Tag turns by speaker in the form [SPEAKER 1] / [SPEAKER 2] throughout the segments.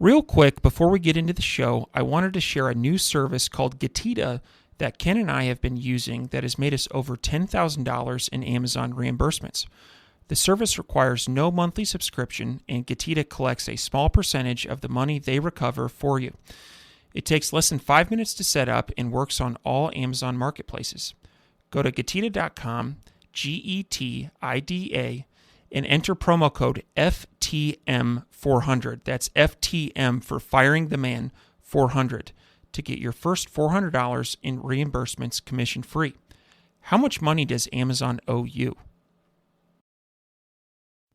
[SPEAKER 1] Real quick, before we get into the show, I wanted to share a new service called Getita that Ken and I have been using that has made us over $10,000 in Amazon reimbursements. The service requires no monthly subscription, and Getita collects a small percentage of the money they recover for you. It takes less than 5 minutes to set up and works on all Amazon marketplaces. Go to Getita.com, Getida, and enter promo code FTM400. That's FTM for Firing the Man 400 to get your first $400 in reimbursements commission free. How much money does Amazon owe you?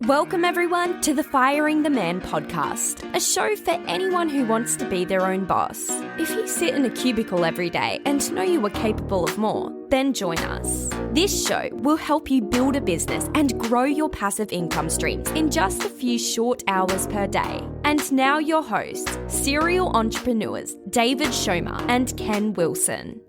[SPEAKER 2] Welcome everyone to the Firing the Man podcast, a show for anyone who wants to be their own boss. If you sit in a cubicle every day and know you are capable of more, then join us. This show will help you build a business and grow your passive income streams in just a few short hours per day. And now your hosts, serial entrepreneurs David Schomer and Ken Wilson.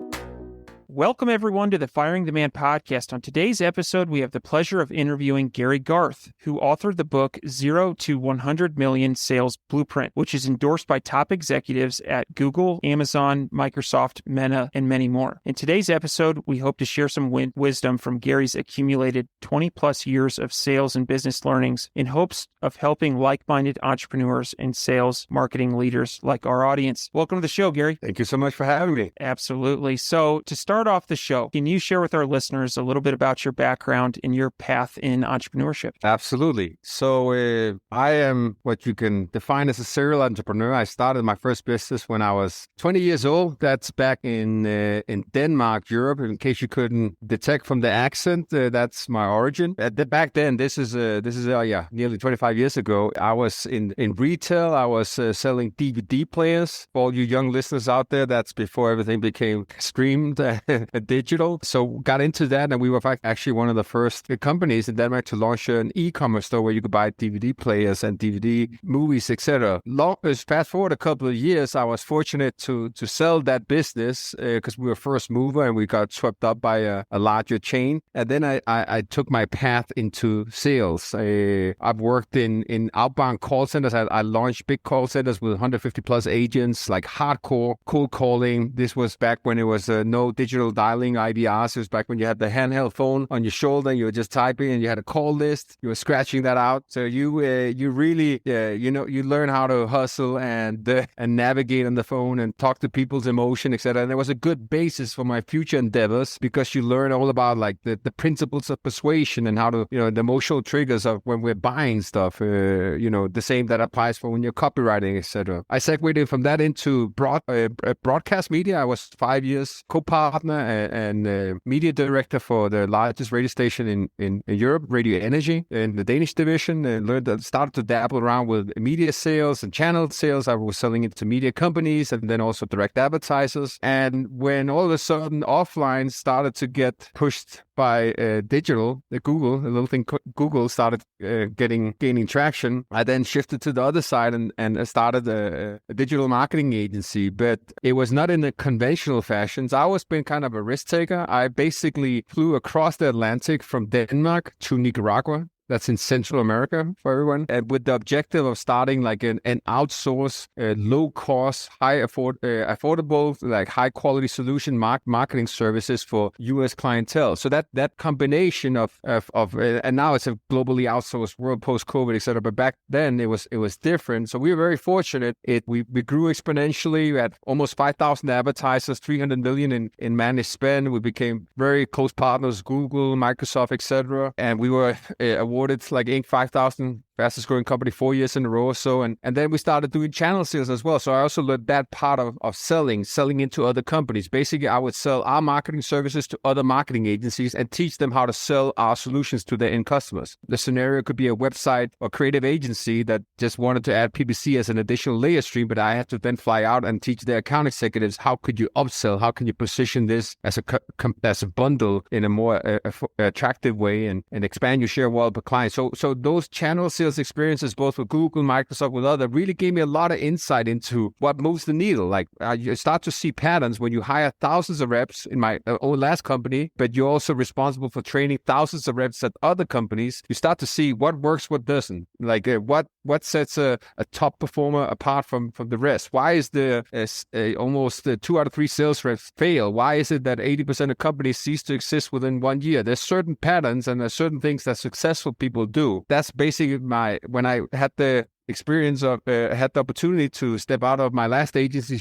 [SPEAKER 1] Welcome, everyone, to the Firing the Man podcast. On today's episode, we have the pleasure of interviewing Gary Garth, who authored the book 0 to 100 Million Sales Blueprint, which is endorsed by top executives at Google, Amazon, Microsoft, Meta, and many more. In today's episode, we hope to share some wisdom from Gary's accumulated 20-plus years of sales and business learnings in hopes of helping like-minded entrepreneurs and sales marketing leaders like our audience. Welcome to the show, Gary.
[SPEAKER 3] Thank you so much for having me.
[SPEAKER 1] Absolutely. So to start off the show, can you share with our listeners a little bit about your background and your path in entrepreneurship?
[SPEAKER 3] Absolutely. So I am what you can define as a serial entrepreneur. I started my first business when I was 20 years old. That's back in Denmark, Europe. In case you couldn't detect from the accent, that's my origin. Back then, this is nearly 25 years ago. I was in retail. I was selling DVD players. For all you young listeners out there, that's before everything became streamed. Digital. So got into that, and we were actually one of the first companies in Denmark to launch an e-commerce store where you could buy DVD players and DVD movies, etc. Fast forward a couple of years, I was fortunate to sell that business because we were first mover and we got swept up by a larger chain. And then I took my path into sales. I've worked in outbound call centers. I launched big call centers with 150 plus agents, like hardcore cold calling. This was back when it was no digital dialing IVRs. It was back when you had the handheld phone on your shoulder and you were just typing and you had a call list. You were scratching that out. So you really you learn how to hustle and navigate on the phone and talk to people's emotion, etc. And there was a good basis for my future endeavors because you learn all about like the principles of persuasion and how to, the emotional triggers of when we're buying stuff, the same that applies for when you're copywriting, etc. I segued from that into broadcast media. I was 5 years co-partner and media director for the largest radio station in Europe, Radio Energy, in the Danish division, and started to dabble around with media sales and channel sales. I was selling it to media companies and then also direct advertisers. And when all of a sudden offline started to get pushed by digital, Google, the little thing Google started gaining traction, I then shifted to the other side and started a digital marketing agency. But it was not in the conventional fashions. I always been kind of a risk taker. I basically flew across the Atlantic from Denmark to Nicaragua. That's in Central America for everyone. And with the objective of starting like an outsourced, low-cost, affordable, like high-quality solution marketing services for U.S. clientele. So that combination of and now it's a globally outsourced world post-COVID, et cetera. But back then it was different. So we were very fortunate. We grew exponentially. We had almost 5,000 advertisers, 300 million in managed spend. We became very close partners, Google, Microsoft, et cetera. And we were awarded like Inc. 5,000 fastest growing company 4 years in a row or so. And then we started doing channel sales as well. So I also learned that part of selling into other companies. Basically, I would sell our marketing services to other marketing agencies and teach them how to sell our solutions to their end customers. The scenario could be a website or creative agency that just wanted to add PPC as an additional layer stream, but I had to then fly out and teach their account executives, how could you upsell? How can you position this as a bundle in a more attractive way and expand your share of wallet per client? So those channel sales sales experiences, both with Google, Microsoft, with others, really gave me a lot of insight into what moves the needle. Like you start to see patterns when you hire thousands of reps in my own last company, but you're also responsible for training thousands of reps at other companies. You start to see what works, what doesn't. Like what sets a top performer apart from the rest? Why is almost 2 out of 3 sales reps fail? Why is it that 80% of companies cease to exist within 1 year? There's certain patterns and there's certain things that successful people do. That's basically when I had the experience of had the opportunity to step out of my last agency.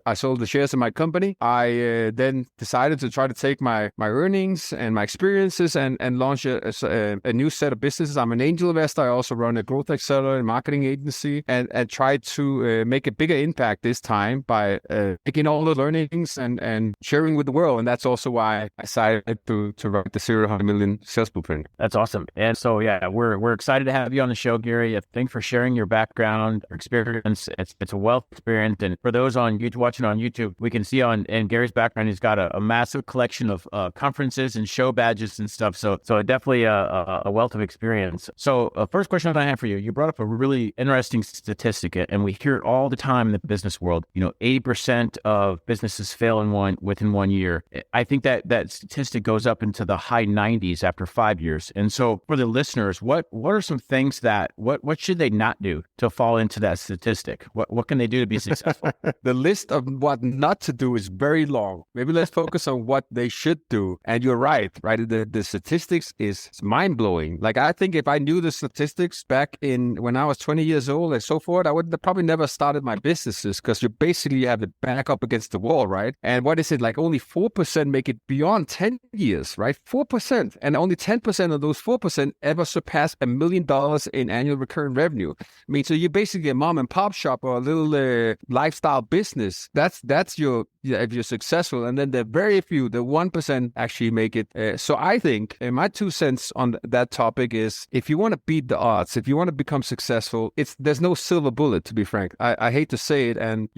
[SPEAKER 3] I sold the shares in my company. I then decided to try to take my earnings and my experiences and launch a new set of businesses. I'm an angel investor. I also run a growth accelerator and marketing agency, and try to make a bigger impact this time by taking all the learnings and sharing with the world. And that's also why I decided to write the Serial 100 Million Sales Blueprint.
[SPEAKER 4] That's awesome. And so, yeah, we're excited to have you on the show, Gary. Thanks for sharing your background, experience. It's a wealth experience. And for those on YouTube, watching on YouTube, we can see in Gary's background, he's got a massive collection of conferences and show badges and stuff. So definitely a wealth of experience. So first question I have for you, you brought up a really interesting statistic, and we hear it all the time in the business world. 80% of businesses fail within 1 year. I think that statistic goes up into the high 90s after 5 years. And so for the listeners, what are some things what should they not do to fall into that statistic? What can they do to be successful?
[SPEAKER 3] The list of what not to do is very long. Maybe let's focus on what they should do. And you're right? The statistics is mind-blowing. Like, I think if I knew the statistics back when I was 20 years old and so forth, I would have probably never started my businesses, because you basically have it back up against the wall, right? And what is it? Like only 4% make it beyond 10 years, right? 4%. And only 10% of those 4% ever surpass $1 million in annual recurring revenue. I mean, so you're basically a mom and pop shop or a little lifestyle business. That's your, if you're successful. And then the very few, the 1% actually make it. So I think my 2 cents on that topic is, if you want to beat the odds, if you want to become successful, there's no silver bullet, to be frank. I hate to say it. And,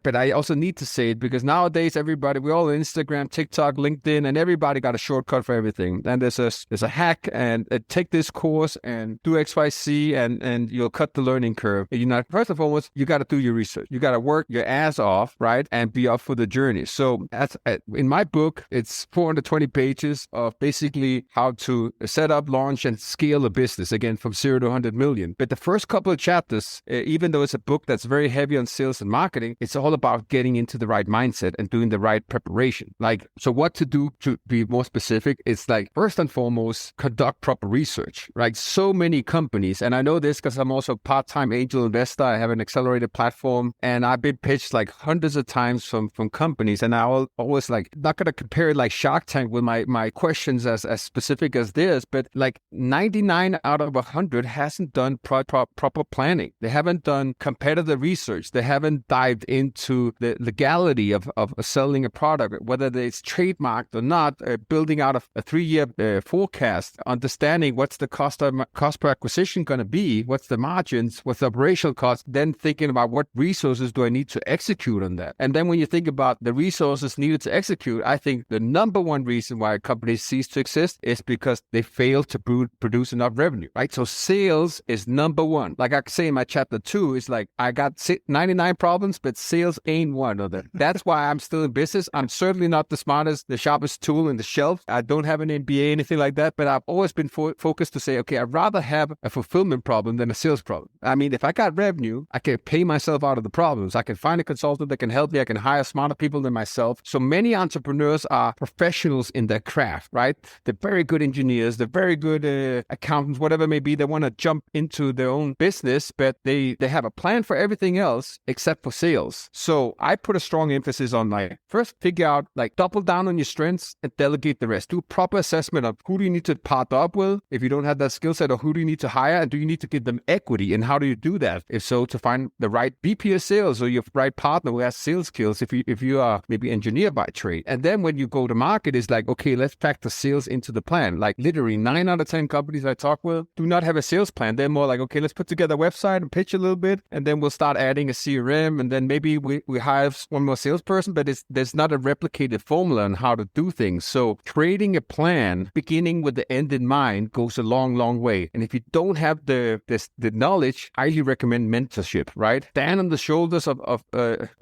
[SPEAKER 3] but I also need to say it, because nowadays we're all Instagram, TikTok, LinkedIn, and everybody got a shortcut for everything. And there's a hack, and take this course and do XYZ, and you'll cut the learning curve. First and foremost, you got to do your research. You got to work your ass off, right? And be up for the journey. So that's in my book, it's 420 pages of basically how to set up, launch, and scale a business, again, from 0 to 100 million. But the first couple of chapters, even though it's a book that's very heavy on sales and marketing, it's all about getting into the right mindset and doing the right preparation. Like, so what to do, to be more specific, it's like, first and foremost, conduct proper research, right? So many companies, and I know this because I'm also a part-time angel investor. I have an accelerated platform, and I've been pitched like hundreds of times from companies, and I always not going to compare it like Shark Tank with my questions as specific as this, but like 99 out of 100 hasn't done proper planning. They haven't done competitive research. They haven't dived into the legality of selling a product, whether it's trademarked or not, building out a 3-year forecast, understanding what's the cost per acquisition going to be, what's the margins, what's the operational cost, then thinking about what resources do I need to execute on that. And then when you think about the resources needed to execute, I think the number one reason why companies cease to exist is because they fail to produce enough revenue, right? So sales is number one. Like I say in my chapter 2, it's like, I got 99 problems, but sales ain't one of them. That's why I'm still in business. I'm certainly not the smartest, the sharpest tool in the shelf. I don't have an MBA, anything like that, but I've always been focused to say, okay, I'd rather have a fulfillment problem than a sales problem. I mean, if I got revenue, I can pay myself out of the problems. I can find a consultant that can help me. I can hire smarter people than myself. So many entrepreneurs are professionals in their craft, right? They're very good engineers. They're very good accountants, whatever it may be. They want to jump into their own business, but they have a plan for everything else except for sales. So I put a strong emphasis on first figure out, double down on your strengths and delegate the rest. Do a proper assessment of who do you need to partner up with if you don't have that skill set, or who do you need to hire, and do you need to give them equity, and how do you do that? If so, to find the right VP of sales or your right partner who has sales skills, if if you are maybe engineer by trade. And then when you go to market, it's like, okay, let's factor sales into the plan. Like literally 9 out of 10 companies I talk with do not have a sales plan. They're more like, okay, let's put together a website and pitch a little bit, and then we'll start adding a CRM, and then maybe we hire one more salesperson, but there's not a replicated formula on how to do things. So creating a plan, beginning with the end in mind, goes a long, long way. And if you don't have the knowledge, I highly recommend mentorship, right? Stand on the shoulders of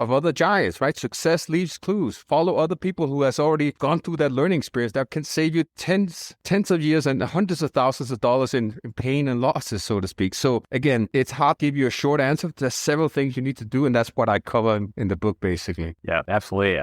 [SPEAKER 3] other giants, right? Success leaves clues. Follow other people who has already gone through that learning experience that can save you tens of years and hundreds of thousands of dollars in pain and losses, so to speak. So again, it's hard to give you a short answer. There's several things you need to do, and that's what I cover in the book, basically.
[SPEAKER 4] Yeah, absolutely.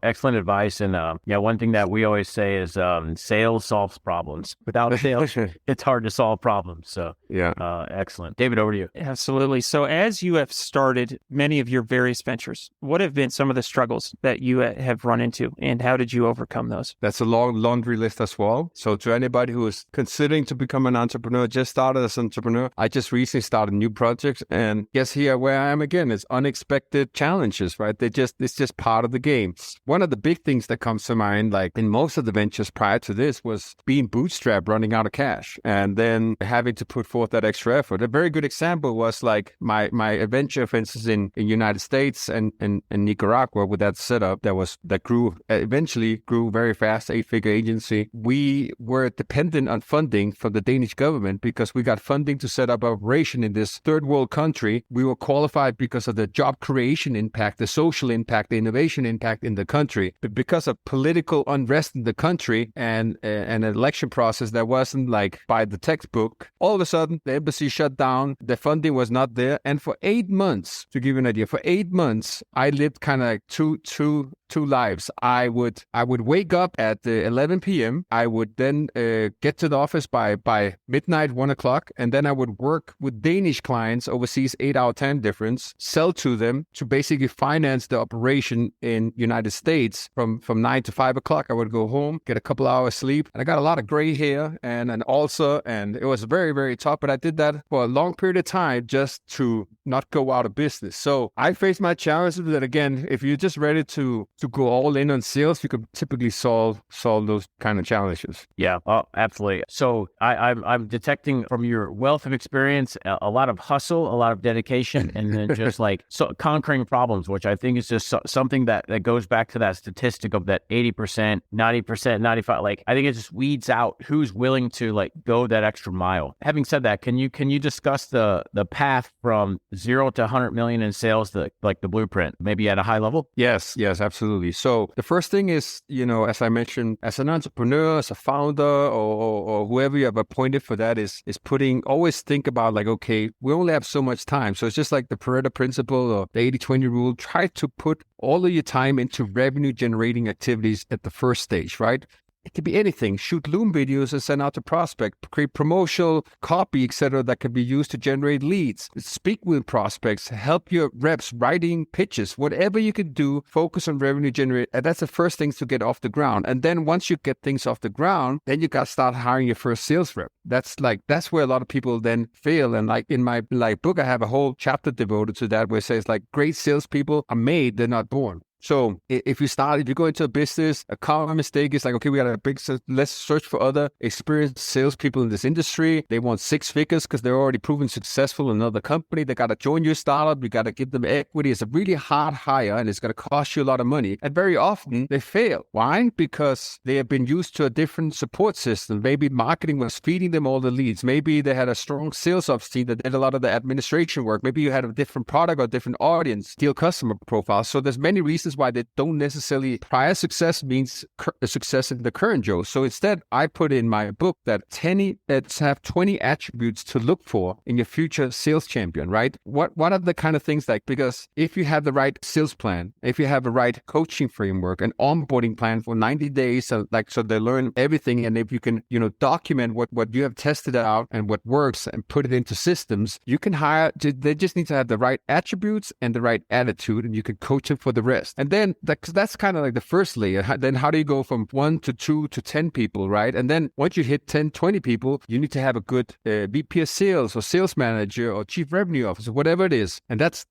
[SPEAKER 4] Excellent advice. And one thing that we always say is sales solves problems. Without sales, it's hard to solve problems. So yeah, excellent. David, over to you.
[SPEAKER 1] Absolutely. So as you have started many of your various ventures, what have been some of the struggles that you have run into, and how did you overcome those?
[SPEAKER 3] That's a long laundry list as well. So to anybody who is considering to become an entrepreneur, just started as an entrepreneur, I just recently started new projects, and guess here where I am again, it's unexpected challenges, right? It's just part of the game. One of the big things that comes to mind, like in most of the ventures prior to this, was being bootstrapped, running out of cash, and then having to put forth that extra effort. A very good example was like my adventure, for instance, in United States and Nicaragua with that setup that eventually grew very fast, 8-figure agency. We were dependent on funding from the Danish government because we got funding to set up an operation in this third world country. We were qualified because of the job creation impact, the social impact, the innovation impact in the country. But because of political unrest in the country and an election process that wasn't like by the textbook, all of a sudden the embassy shut down, the funding was not there. And for 8 months, to give you an idea, for 8 months, I lived kind of like two lives. I would wake up at 11 p.m. I would then get to the office by midnight, 1 o'clock, and then I would work with Danish clients overseas, 8-hour time difference, sell to them to basically finance the operation in United States from 9 to 5 o'clock. I would go home, get a couple hours sleep, and I got a lot of gray hair and an ulcer, and it was very, very tough, but I did that for a long period of time just to not go out of business. So I faced my challenges that, again, if you're just ready to go all in on sales, you can typically solve those kind of challenges.
[SPEAKER 4] Yeah, absolutely. So I'm detecting from your wealth of experience a lot of hustle, a lot of dedication, and then just conquering problems, which I think is just something that goes back to that statistic of that 80%, 90%, 95%. Like I think it just weeds out who's willing to go that extra mile. Having said that, can you discuss the path from 0 to 100 million in sales, the blueprint, maybe at a high level?
[SPEAKER 3] Yes, absolutely. So the first thing is, as I mentioned, as an entrepreneur, as a founder, or whoever you have appointed for that is always think about okay, we only have so much time. So it's just like the Pareto principle or the 80-20 rule. Try to put all of your time into revenue generating activities at the first stage, right? It could be anything. Shoot Loom videos and send out to prospect. Create promotional copy, etc., that can be used to generate leads. Speak with prospects. Help your reps writing pitches. Whatever you can do, focus on revenue generate. And that's the first thing to get off the ground. And then once you get things off the ground, then you got to start hiring your first sales rep. That's where a lot of people then fail. And in my book, I have a whole chapter devoted to that where it says great salespeople are made, they're not born. So if you go into a business, a common mistake is okay, we got let's search for other experienced salespeople in this industry. They want 6 figures because they're already proven successful in another company. They got to join your startup. You got to give them equity. It's a really hard hire and it's going to cost you a lot of money. And very often they fail. Why? Because they have been used to a different support system. Maybe marketing was feeding them all the leads. Maybe they had a strong sales ops team that did a lot of the administration work. Maybe you had a different product or different audience, deal customer profile. So there's many reasons why they don't necessarily prior success means success in the current Joe. So instead, I put in my book that have 20 attributes to look for in your future sales champion, right? What are the kind of things because if you have the right sales plan, if you have the right coaching framework, an onboarding plan for 90 days, so they learn everything, and if you can, document what you have tested out and what works and put it into systems, you can hire, they just need to have the right attributes and the right attitude, and you can coach them for the rest. And And then that's kind of like the first layer. Then how do you go from 1 to 2 to 10 people, right? And then once you hit 10, 20 people, you need to have a good VP of sales or sales manager or chief revenue officer, whatever it is. And that's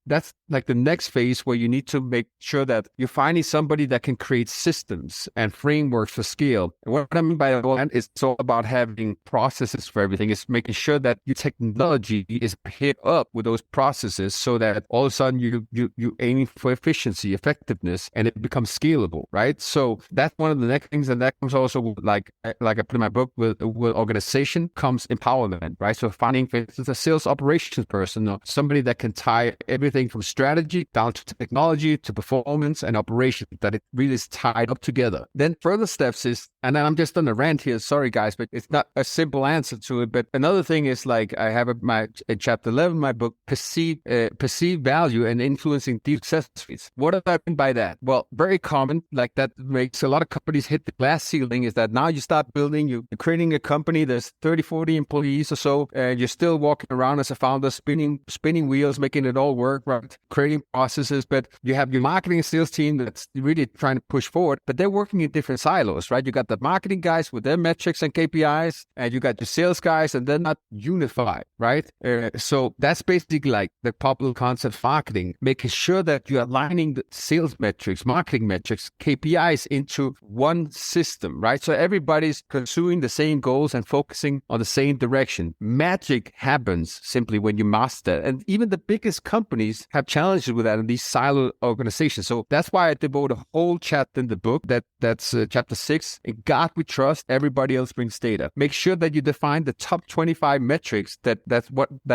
[SPEAKER 3] like the next phase where you need to make sure that you're finding somebody that can create systems and frameworks for scale. And what I mean by that is it's all about having processes for everything. It's making sure that your technology is paired up with those processes so that all of a sudden you aiming for efficiency, effectiveness, and it becomes scalable, right? So that's one of the next things. And that comes also with, like I put in my book, with organization comes empowerment, right? So finding, for instance, a sales operations person or somebody that can tie everything from strategy down to technology to performance and operation, that it really is tied up together. Then further steps is, and I'm just on a rant here, sorry guys, but it's not a simple answer to it. But another thing is, like I have in chapter 11 of my book, perceive value and influencing deal success rates. What do I mean by that? Well, very common, like that makes a lot of companies hit the glass ceiling, is that now you start building, you're creating a company, there's 30, 40 employees or so, and you're still walking around as a founder, spinning wheels, making it all work, right? Creating processes, but you have your marketing and sales team that's really trying to push forward, but they're working in different silos, right? You got the marketing guys with their metrics and KPIs, and you got your sales guys, and they're not unified, right? So that's basically like the popular concept of marketing, making sure that you're aligning the sales metrics, marketing metrics, KPIs into one system, right? So everybody's pursuing the same goals and focusing on the same direction. Magic happens simply when you master that. And even the biggest companies have challenges with that in these silo organizations. So that's why I devote a whole chapter in the book, that's chapter 6. In God we trust, everybody else brings data. Make sure that you define the top 25 metrics that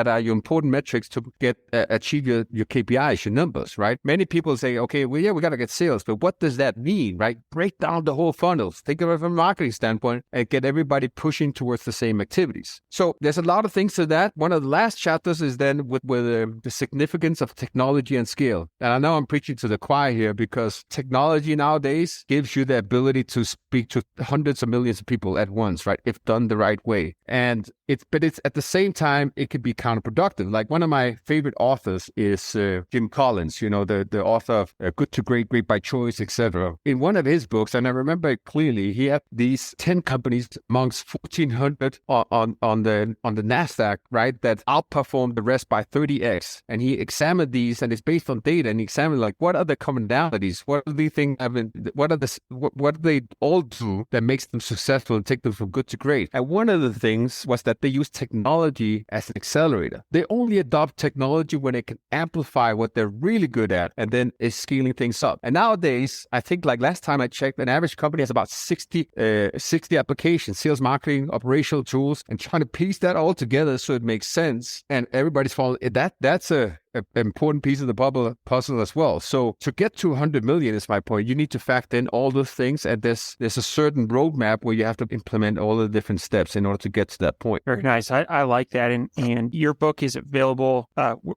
[SPEAKER 3] are your important metrics to get achieve your KPIs, your numbers, right? Many people say, okay, well, yeah, we got to get sales, but what does that mean, right? Break down the whole funnel. Think of it from a marketing standpoint and get everybody pushing towards the same activities. So there's a lot of things to that. One of the last chapters is then with the significance of technology and scale. And I know I'm preaching to the choir here, because technology nowadays gives you the ability to speak to hundreds of millions of people at once, right? If done the right way. And it's at the same time, it could be counterproductive. Like one of my favorite authors is Jim Collins, the author of Good to Great, Great by Choice, etc. In one of his books, and I remember it clearly, he had these 10 companies amongst 1,400 on the NASDAQ, right, that outperformed the rest by 30x. And he examined these, and it's based on data, and he examined like, what are the commonalities? What do they think what do they all do that makes them successful and take them from good to great? And one of the things was that they use technology as an accelerator. They only adopt technology when it can amplify what they're really good at, and then is scaling things up. And nowadays, I think like last time I checked, an average company has about 60 applications, sales, marketing, operational tools, and trying to piece that all together so it makes sense. And everybody's following that's an important piece of the puzzle as well. So to get to 100 million is my point. You need to factor in all those things, and there's a certain roadmap where you have to implement all the different steps in order to get to that point.
[SPEAKER 1] Very nice. I like that. And your book is available.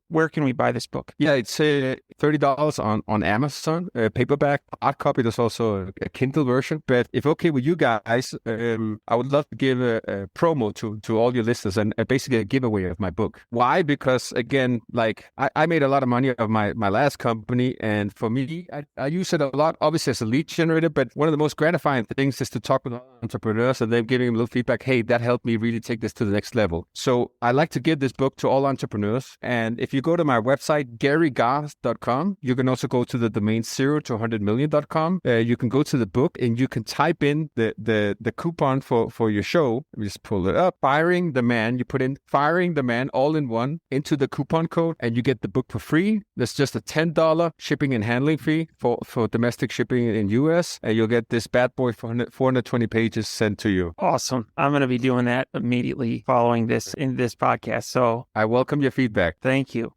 [SPEAKER 1] Where can we buy this book?
[SPEAKER 3] Yeah, it's $30 on Amazon, paperback, hard copy. There's also a Kindle version. But if okay with you guys, I would love to give a promo to all your listeners and basically a giveaway of my book. Why? Because again, like I made a lot of money of my last company, and for me, I use it a lot, obviously as a lead generator, but one of the most gratifying things is to talk with entrepreneurs and them giving them a little feedback. Hey, that helped me really take this to the next level. So I like to give this book to all entrepreneurs. And if you go to my website, GaryGarth.com, you can also go to the domain 0 to 100million.com. You can go to the book and you can type in the coupon for your show. Let me just pull it up. Firing the Man. You put in Firing the Man all in one into the coupon code, and you get the book for free. There's just a $10 shipping and handling fee for domestic shipping in US, and you'll get this bad boy for 420 pages sent to you.
[SPEAKER 1] Awesome. I'm going to be doing that immediately following this podcast. So
[SPEAKER 3] I welcome your feedback.
[SPEAKER 1] Thank you.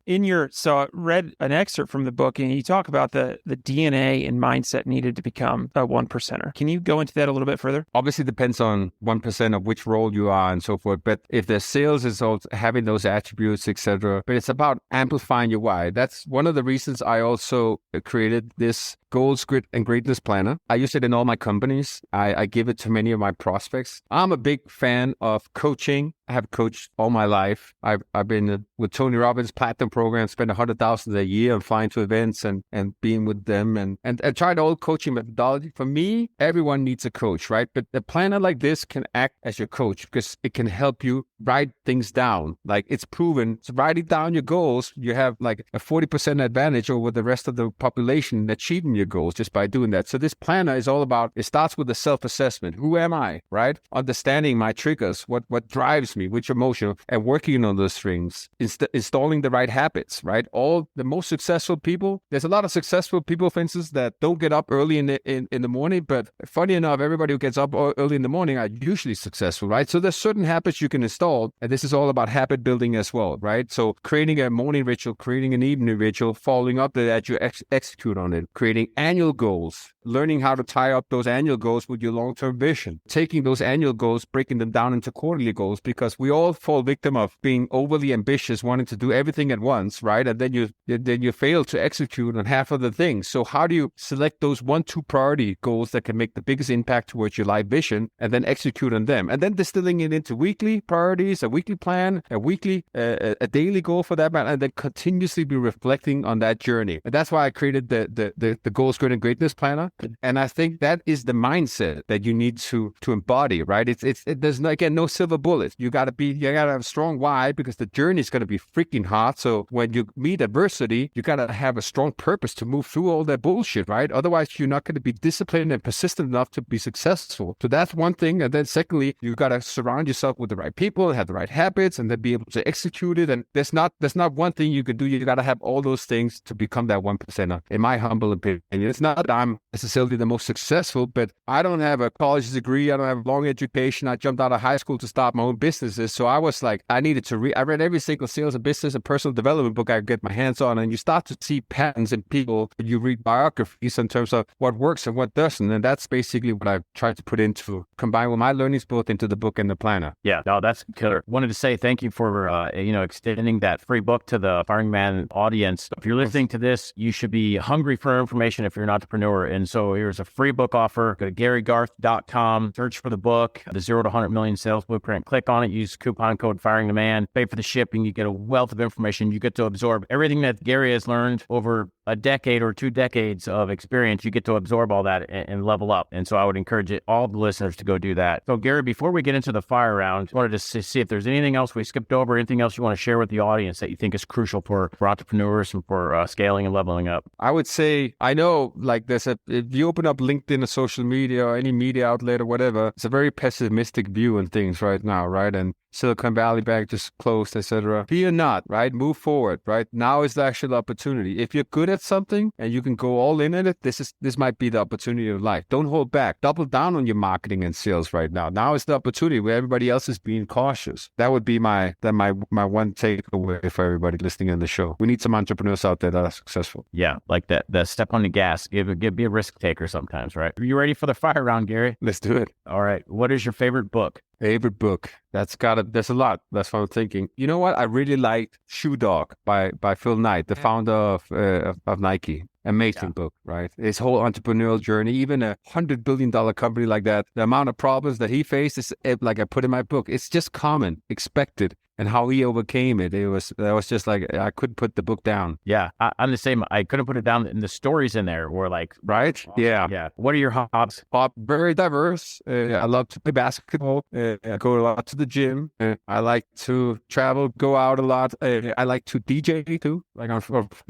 [SPEAKER 1] So I read an excerpt from the book, and you talk about the DNA and mindset needed to become a 1%er. Can you go into that a little bit further?
[SPEAKER 3] Obviously depends on 1% of which role you are and so forth. But if the sales is also having those attributes, etc., but it's about amplifying your why. That's one of the reasons I also created this Goals, Grit, and Greatness Planner. I use it in all my companies. I give it to many of my prospects. I'm a big fan of coaching. I have coached all my life. I've been with Tony Robbins' Platinum program, spent $100,000 a year on flying to events and being with them and tried all coaching methodology. For me, everyone needs a coach, right? But a planner like this can act as your coach because it can help you write things down. Like it's proven, so writing down your goals, you have like a 40% advantage over the rest of the population in achieving your goals just by doing that. So this planner is all about, it starts with the self-assessment. Who am I, right? Understanding my triggers, what drives me, which emotion, and working on those things, installing the right habits, right? All the most successful people, there's a lot of successful people, for instance, that don't get up early in the morning, but funny enough, everybody who gets up early in the morning are usually successful, right? So there's certain habits you can install, and this is all about habit building as well, right? So creating a morning ritual, creating an evening ritual, following up that you execute on it, creating annual goals, learning how to tie up those annual goals with your long-term vision, taking those annual goals, breaking them down into quarterly goals, because we all fall victim of being overly ambitious, wanting to do everything at once, right? And then you fail to execute on half of the things. So how do you select those 1-2 priority goals that can make the biggest impact towards your life vision and then execute on them? And then distilling it into weekly priorities, a weekly plan, a daily goal for that matter, and then continuously be reflecting on that journey. And that's why I created the Goals, Grit, and Greatness Planner. And I think that is the mindset that you need to embody, right? There's no silver bullet. You gotta have a strong why, because the journey is gonna be freaking hard. So when you meet adversity, you gotta have a strong purpose to move through all that bullshit, right? Otherwise, you're not gonna be disciplined and persistent enough to be successful. So that's one thing. And then secondly, you gotta surround yourself with the right people, have the right habits, and then be able to execute it. And there's not one thing you can do. You gotta have all those things to become that 1%er. In my humble opinion, it's not that I'm necessarily the most successful, but I don't have a college degree. I don't have a long education. I jumped out of high school to start my own businesses. So I was like, I needed to I read every single sales and business and personal development book I could get my hands on. And you start to see patterns in people. You read biographies in terms of what works and what doesn't. And that's basically what I've tried to put into, combine with my learnings both into the book and the planner.
[SPEAKER 4] Yeah, no, that's killer. Wanted to say thank you for, extending that free book to the Firing Man audience. If you're listening to this, you should be hungry for information if you're an entrepreneur. And so here's a free book offer. Go to GaryGarth.com, search for the book, the 0 to 100 million sales blueprint. Click on it, use coupon code Firing the Man, pay for the shipping. You get a wealth of information. You get to absorb everything that Gary has learned over a decade or 2 decades of experience. You get to absorb all that and level up. And so I would encourage all the listeners to go do that. So Gary, before we get into the fire round, I wanted to see if there's anything else we skipped over, anything else you want to share with the audience that you think is crucial for entrepreneurs and for scaling and leveling up.
[SPEAKER 3] I would say, I know like if you open up LinkedIn or social media or any media outlet or whatever, it's a very pessimistic view on things right now, right? And Silicon Valley Bank just closed, etc. Fear not, right? Move forward, right? Now is the actual opportunity. If you're good at something and you can go all in it, this might be the opportunity of life. Don't hold back. Double down on your marketing and sales right now. Now is the opportunity where everybody else is being cautious. That would be my one takeaway for everybody listening in the show. We need some entrepreneurs out there that are successful.
[SPEAKER 4] Yeah, like that step on the gas. Be a risk taker sometimes, right? Are you ready for the fire round, Gary?
[SPEAKER 3] Let's do it.
[SPEAKER 4] All right. What is your favorite book?
[SPEAKER 3] Favorite book? There's a lot. That's what I'm thinking. You know what? I really liked Shoe Dog by Phil Knight, the founder of Nike. Amazing book, right? His whole entrepreneurial journey, even a $100 billion company like that, the amount of problems that he faced is like I put in my book. It's just common, expected. And how he overcame it. That was just like, I couldn't put the book down.
[SPEAKER 4] Yeah, I'm the same. I couldn't put it down. And the stories in there were like,
[SPEAKER 3] right? Yeah.
[SPEAKER 4] Yeah. What are your hobbies?
[SPEAKER 3] Very diverse. I love to play basketball. I go a lot to the gym. I like to travel, go out a lot. I like to DJ too. Like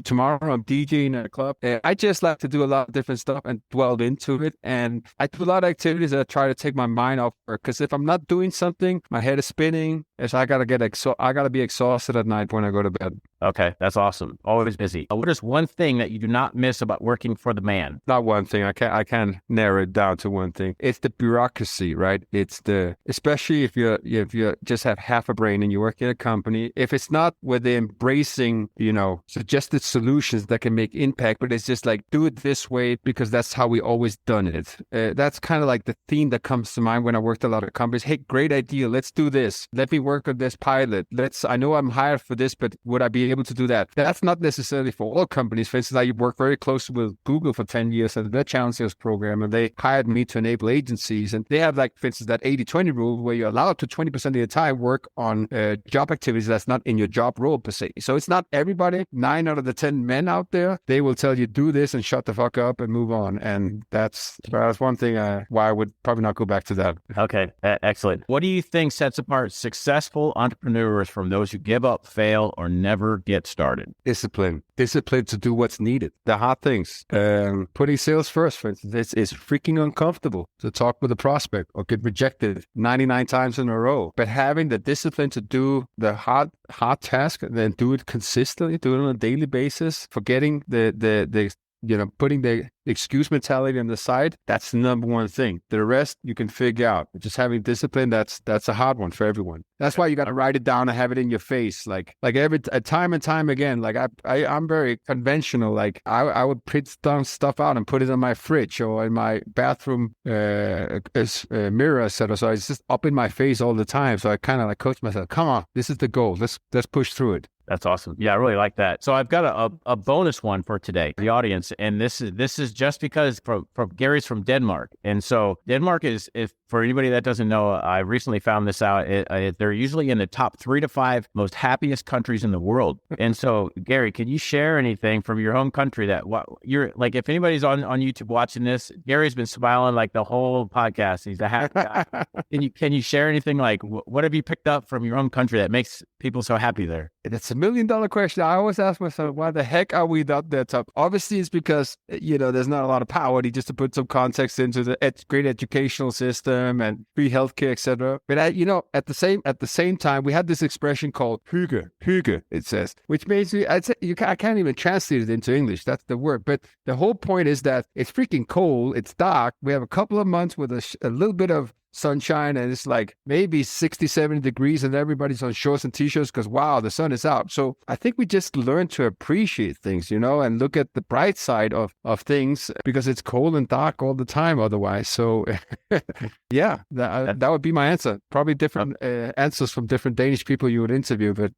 [SPEAKER 3] tomorrow I'm DJing at a club. I just like to do a lot of different stuff and dwell into it. And I do a lot of activities that I try to take my mind off work. Because if I'm not doing something, my head is spinning. So I gotta be exhausted at night when I go to bed.
[SPEAKER 4] Okay, that's awesome. Always busy. What is one thing that you do not miss about working for the man?
[SPEAKER 3] Not one thing. I can't narrow it down to one thing. It's the bureaucracy, right? Especially if you just have half a brain and you work in a company. If it's not where they're embracing, suggested solutions that can make impact, but it's just like, do it this way because that's how we always done it. That's kind of like the theme that comes to mind when I worked a lot of companies. Hey, great idea. Let's do this. Let me work on this pilot. I know I'm hired for this, but would I be able to do that? That's not necessarily for all companies. For instance, I worked very closely with Google for 10 years and their channel sales program, and they hired me to enable agencies. And they have, like, for instance, that 80-20 rule where you're allowed to 20% of your time work on job activities that's not in your job role per se. So it's not everybody. 9 out of the 10 men out there, they will tell you do this and shut the fuck up and move on. And that's one thing why I would probably not go back to that.
[SPEAKER 4] Okay, excellent. What do you think sets apart successful entrepreneurs from those who give up, fail, or never get started?
[SPEAKER 3] Discipline to do what's needed. The hard things. Putting sales first, for instance, it's freaking uncomfortable to talk with a prospect or get rejected 99 times in a row. But having the discipline to do the hard task and then do it consistently, do it on a daily basis, forgetting the putting the excuse mentality on the side, that's the number one thing. The rest you can figure out. Just having discipline, that's a hard one for everyone. That's why you got to write it down and have it in your face. Like every time and time again, like I'm very conventional. Like I would print down stuff out and put it on my fridge or in my bathroom mirror, etc. So it's just up in my face all the time. So I kind of like coach myself, come on, this is the goal. Let's push through it.
[SPEAKER 4] That's awesome. Yeah, I really like that. So I've got a bonus one for today, the audience, and this is just because from Gary's from Denmark, and so Denmark is, if for anybody that doesn't know, I recently found this out. They're usually in the top 3 to 5 most happiest countries in the world. And so, Gary, can you share anything from your home country that you're like? If anybody's on YouTube watching this, Gary's been smiling like the whole podcast. He's a happy guy. Can you share anything like what have you picked up from your own country that makes people so happy there?
[SPEAKER 3] That's $1 million question. I always ask myself, why the heck are we not that top? Obviously, it's because, there's not a lot of power. Just to put some context into the great educational system and free healthcare, etc. But at the same time, we had this expression called hygge, it says, which means I can't even translate it into English. That's the word. But the whole point is that it's freaking cold. It's dark. We have a couple of months with a little bit of sunshine, and it's like maybe 60, 70 degrees, and everybody's on shorts and t-shirts because, wow, the sun is out. So I think we just learn to appreciate things, and look at the bright side of things, because it's cold and dark all the time otherwise. So yeah, that would be my answer. Probably different answers from different Danish people you would interview, but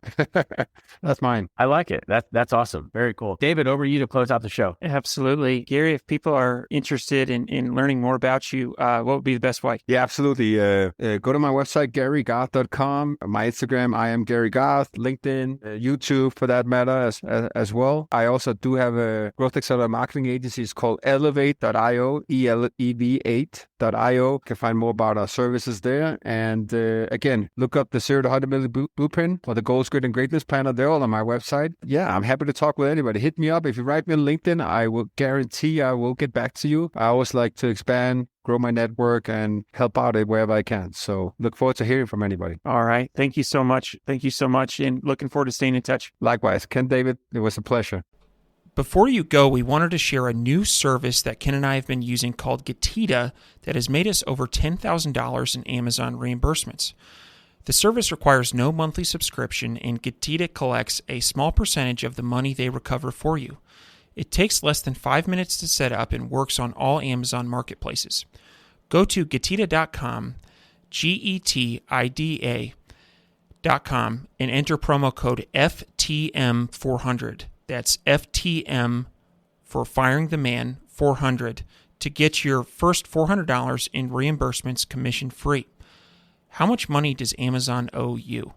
[SPEAKER 3] that's mine.
[SPEAKER 4] I like it. That's awesome. Very cool. David, over to you to close out the show.
[SPEAKER 1] Absolutely. Gary, if people are interested in learning more about you, what would be the best way?
[SPEAKER 3] Yeah, absolutely. Go to my website, GaryGarth.com. My Instagram, I am Gary Garth. LinkedIn, YouTube for that matter as well. I also do have a growth accelerator marketing agency. It's called Elevate.io, ELEV8.io. You can find more about our services there. And again, look up the 0 to 100 million blueprint or the Goals, Grit, and Greatness Planner. They're all on my website. Yeah, I'm happy to talk with anybody. Hit me up. If you write me on LinkedIn, I will guarantee I will get back to you. I always like to expand, grow my network, and help out wherever I can. So look forward to hearing from anybody.
[SPEAKER 1] All right. Thank you so much. And looking forward to staying in touch.
[SPEAKER 3] Likewise. Ken, David, it was a pleasure.
[SPEAKER 1] Before you go, we wanted to share a new service that Ken and I have been using called Getita that has made us over $10,000 in Amazon reimbursements. The service requires no monthly subscription, and Getita collects a small percentage of the money they recover for you. It takes less than 5 minutes to set up and works on all Amazon marketplaces. Go to Getita.com, Getida.com, and enter promo code FTM400. That's FTM for Firing the Man 400 to get your first $400 in reimbursements commission free. How much money does Amazon owe you?